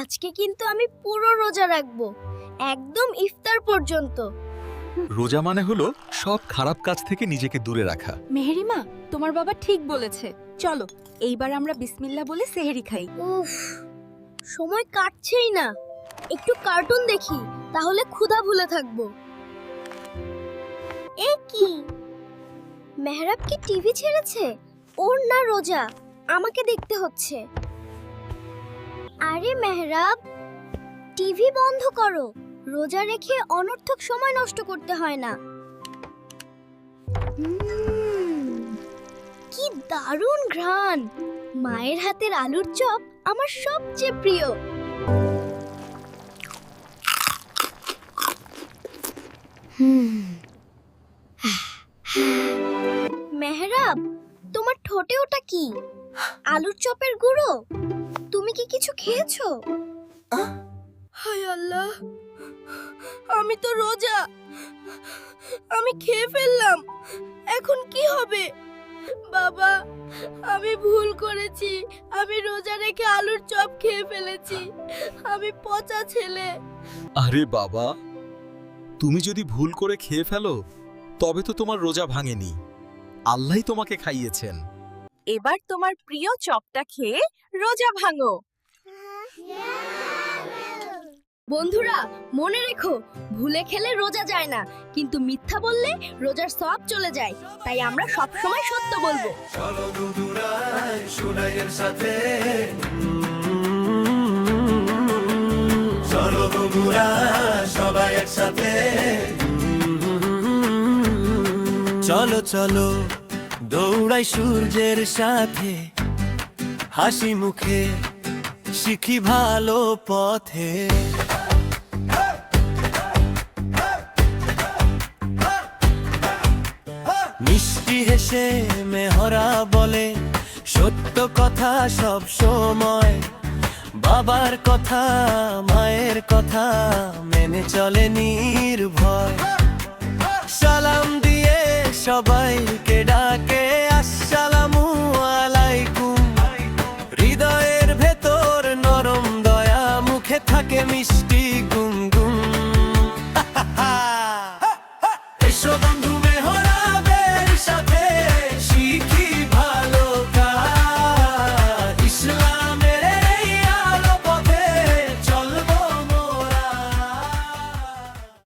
আজকে কিন্তু আমি পুরো রোজা রাখবো, একদম ইফতার পর্যন্ত। রোজা মানে হলো সব খারাপ কাজ থেকে নিজেকে দূরে রাখা। মেহেরিমা, তোমার বাবা ঠিক বলেছে। চলো এইবার আমরা বিসমিল্লাহ বলে সেহরি খাই। উফ, সময় কাটছেই না। একটু কার্টুন দেখি, তাহলে ক্ষুধা ভুলে থাকবো। এ কি, মেহরাব কি টিভি ছেড়েছে? ওর না রোজা, আমাকে দেখতে হচ্ছে। আরে মেহরাব, টিভি বন্ধ করো। রোজা রেখে অনর্থক সময় নষ্ট করতে হয় না। কি দারুণ ঘ্রাণ! মায়ের হাতের আলুর চপ আমার সবচেয়ে প্রিয়। মেহরাব, তোমার ঠোঁটে ওটা কি? আলুর চপের গুঁড়ো? তুমি কি কিছু খেয়েছো? হায় আল্লাহ, আমি তো রোজা, আমি খেয়ে ফেললাম। এখন কি হবে? বাবা, আমি ভুল করেছি। আমি রোজা রেখে আলুর চপ খেয়ে ফেলেছি। আমি পচা ছেলে। আরে বাবা, তুমি যদি ভুল করে খেয়ে ফেলো তবে তো তোমার রোজা ভাঙেনি, আল্লাহই তোমাকে খাইয়েছেন। এবার তোমার প্রিয় চপটা খেয়ে রোজা ভাঙো। বন্ধুরা, মনে রেখো, ভুলে খেলে রোজা যায় না, কিন্তু মিথ্যা বললে রোজার সওয়াব চলে যায়। তাই আমরা সব সময় সত্য বলবো। চলো দুদুরাই সুনাইয়ের সাথে, চলো বন্ধুরা সবাই একসাথে, চলো চলো দৌড়াই সূর্যের সাথে, হাসি মুখে শিখি ভালো পথে। মিষ্টি হেসে মেহরা বলে সত্য কথা সব সময়, বাবার কথা মায়ের কথা মেনে চলে নির্ভয়। সালাম দিয়ে সবাইকে ডাকে আসসালামু আলাইকুম, হৃদয়ের ভেতর নরম দয়া, মুখে থাকে মিষ্টি গুণ।